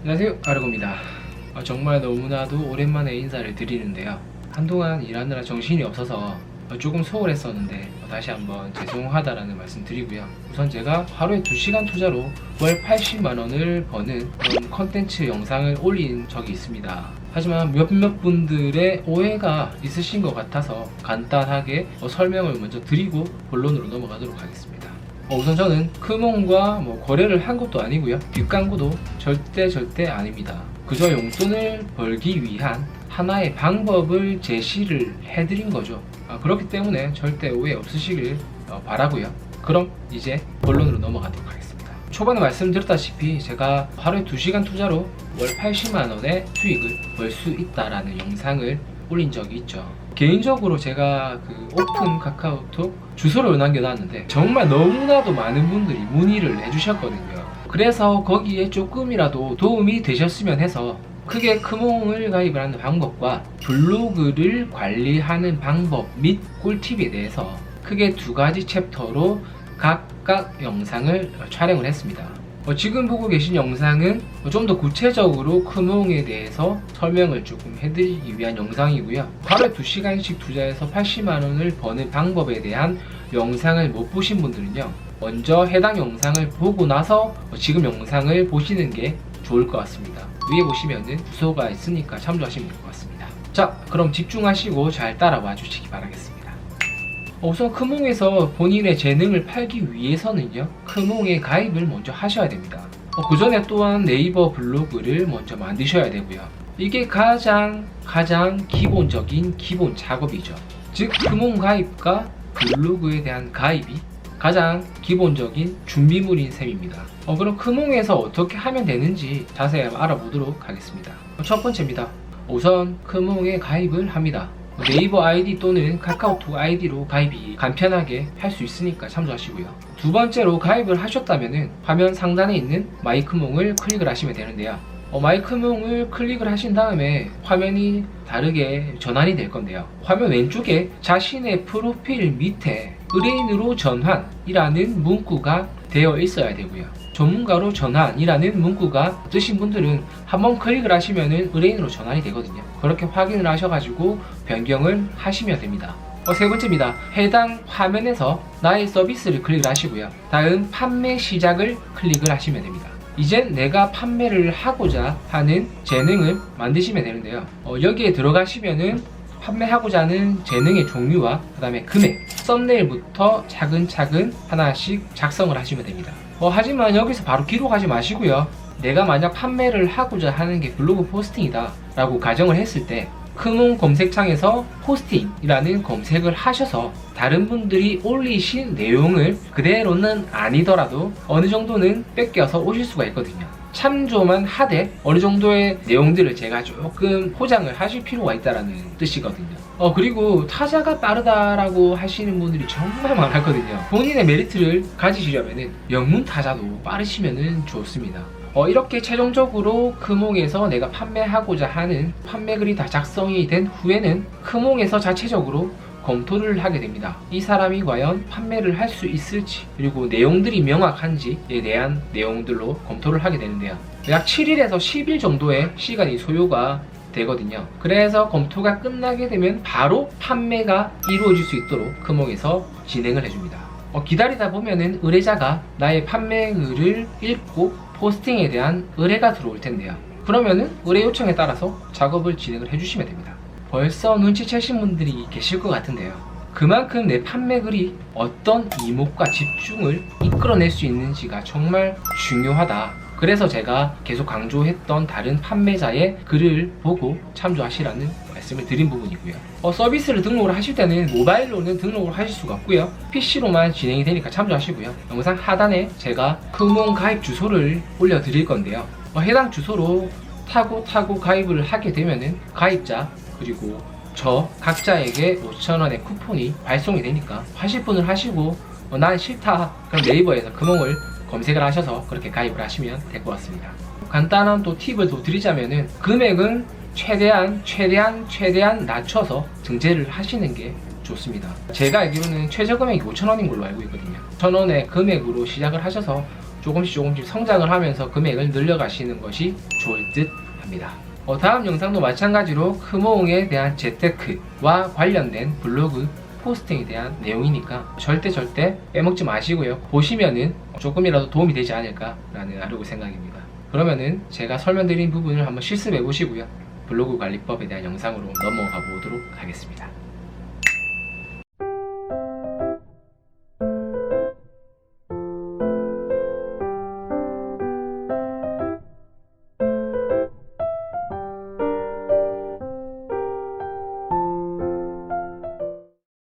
안녕하세요, 아르고입니다. 정말 너무나도 오랜만에 인사를 드리는데요. 한동안 일하느라 정신이 없어서 조금 소홀했었는데 다시 한번 죄송하다라는 말씀 드리고요. 우선 제가 하루에 2시간 투자로 월 80만원을 버는 그런 컨텐츠 영상을 올린 적이 있습니다. 하지만 몇몇 분들의 오해가 있으신 것 같아서 간단하게 설명을 먼저 드리고 본론으로 넘어가도록 하겠습니다. 우선 저는 크몽과 거래를 한 것도 아니고요, 뒷광고도 절대 아닙니다. 그저 용돈을 벌기 위한 하나의 방법을 제시를 해드린 거죠. 그렇기 때문에 절대 오해 없으시길 바라고요. 그럼 이제 본론으로 넘어가도록 하겠습니다. 초반에 말씀드렸다시피 제가 하루에 2시간 투자로 월 80만원의 수익을 벌 수 있다라는 영상을 올린 적이 있죠. 개인적으로 제가 오픈 카카오톡 주소를 남겨놨는데 정말 너무나도 많은 분들이 문의를 해주셨거든요. 그래서 거기에 조금이라도 도움이 되셨으면 해서 크게 크몽을 가입을 하는 방법과 블로그를 관리하는 방법 및 꿀팁에 대해서 크게 2가지 챕터로 각각 영상을 촬영을 했습니다. 지금 보고 계신 영상은 좀 더 구체적으로 크몽에 대해서 설명을 조금 해드리기 위한 영상이고요. 하루에 2시간씩 투자해서 80만원을 버는 방법에 대한 영상을 못 보신 분들은요, 먼저 해당 영상을 보고 나서 지금 영상을 보시는 게 좋을 것 같습니다. 위에 보시면은 주소가 있으니까 참조하시면 될 것 같습니다. 자, 그럼 집중하시고 잘 따라와 주시기 바라겠습니다. 우선 크몽에서 본인의 재능을 팔기 위해서는요, 크몽에 가입을 먼저 하셔야 됩니다. 그 전에 또한 네이버 블로그를 먼저 만드셔야 되고요. 이게 가장 기본적인 기본 작업이죠. 즉 크몽 가입과 블로그에 대한 가입이 가장 기본적인 준비물인 셈입니다. 그럼 크몽에서 어떻게 하면 되는지 자세히 알아보도록 하겠습니다. 첫 번째입니다. 우선 크몽에 가입을 합니다. 네이버 아이디 또는 카카오톡 아이디로 가입이 간편하게 할 수 있으니까 참조하시고요. 두 번째로 가입을 하셨다면 화면 상단에 있는 마이크몽을 클릭을 하시면 되는데요. 마이크몽을 클릭을 하신 다음에 화면이 다르게 전환이 될 건데요. 화면 왼쪽에 자신의 프로필 밑에 의뢰인으로 전환이라는 문구가 되어 있어야 되고요. 전문가로 전환이라는 문구가 뜨신 분들은 한번 클릭을 하시면 의뢰인으로 전환이 되거든요. 그렇게 확인을 하셔가지고 변경을 하시면 됩니다. 세 번째입니다. 해당 화면에서 나의 서비스를 클릭을 하시고요. 다음 판매 시작을 클릭을 하시면 됩니다. 이젠 내가 판매를 하고자 하는 재능을 만드시면 되는데요. 여기에 들어가시면은 판매하고자 하는 재능의 종류와 그 다음에 금액, 썸네일부터 차근차근 하나씩 작성을 하시면 됩니다. 하지만 여기서 바로 기록하지 마시고요. 내가 만약 판매를 하고자 하는 게 블로그 포스팅이다 라고 가정을 했을 때 크몽 검색창에서 포스팅이라는 검색을 하셔서 다른 분들이 올리신 내용을 그대로는 아니더라도 어느 정도는 뺏겨서 오실 수가 있거든요. 참조만 하되 어느 정도의 내용들을 제가 조금 포장을 하실 필요가 있다는 뜻이거든요. 그리고 타자가 빠르다라고 하시는 분들이 정말 많았거든요. 본인의 메리트를 가지시려면 영문 타자도 빠르시면 좋습니다. 이렇게 최종적으로 크몽에서 내가 판매하고자 하는 판매글이 다 작성이 된 후에는 크몽에서 자체적으로 검토를 하게 됩니다. 이 사람이 과연 판매를 할 수 있을지, 그리고 내용들이 명확한지에 대한 내용들로 검토를 하게 되는데요. 약 7일에서 10일 정도의 시간이 소요가 되거든요. 그래서 검토가 끝나게 되면 바로 판매가 이루어질 수 있도록 크몽에서 진행을 해줍니다. 기다리다 보면은 의뢰자가 나의 판매글을 읽고 포스팅에 대한 의뢰가 들어올 텐데요. 그러면은 의뢰 요청에 따라서 작업을 진행을 해주시면 됩니다. 벌써 눈치채신 분들이 계실 것 같은데요. 그만큼 내 판매글이 어떤 이목과 집중을 이끌어낼 수 있는지가 정말 중요하다. 그래서 제가 계속 강조했던 다른 판매자의 글을 보고 참조하시라는 말씀을 드린 부분이고요. 서비스를 등록을 하실 때는 모바일로는 등록을 하실 수가 없고요. PC로만 진행이 되니까 참조하시고요. 영상 하단에 제가 크몽 가입 주소를 올려드릴 건데요. 해당 주소로 타고 가입을 하게 되면은 가입자 그리고 저 각자에게 5,000원의 쿠폰이 발송이 되니까 하실 분을 하시고 난 싫다 그럼 네이버에서 크몽을 검색을 하셔서 그렇게 가입을 하시면 될 것 같습니다. 간단한 또 팁을 더 드리자면은 금액은 최대한 낮춰서 증재를 하시는 게 좋습니다. 제가 알기로는 최저 금액이 5,000원인 걸로 알고 있거든요. 1,000원의 금액으로 시작을 하셔서 조금씩 성장을 하면서 금액을 늘려가시는 것이 좋을 듯 합니다. 다음 영상도 마찬가지로 크모응에 대한 재테크와 관련된 블로그 포스팅에 대한 내용이니까 절대 빼먹지 마시고요. 보시면은 조금이라도 도움이 되지 않을까라는 아르고 생각입니다. 그러면은 제가 설명드린 부분을 한번 실습해 보시고요. 블로그 관리법에 대한 영상으로 넘어가 보도록 하겠습니다.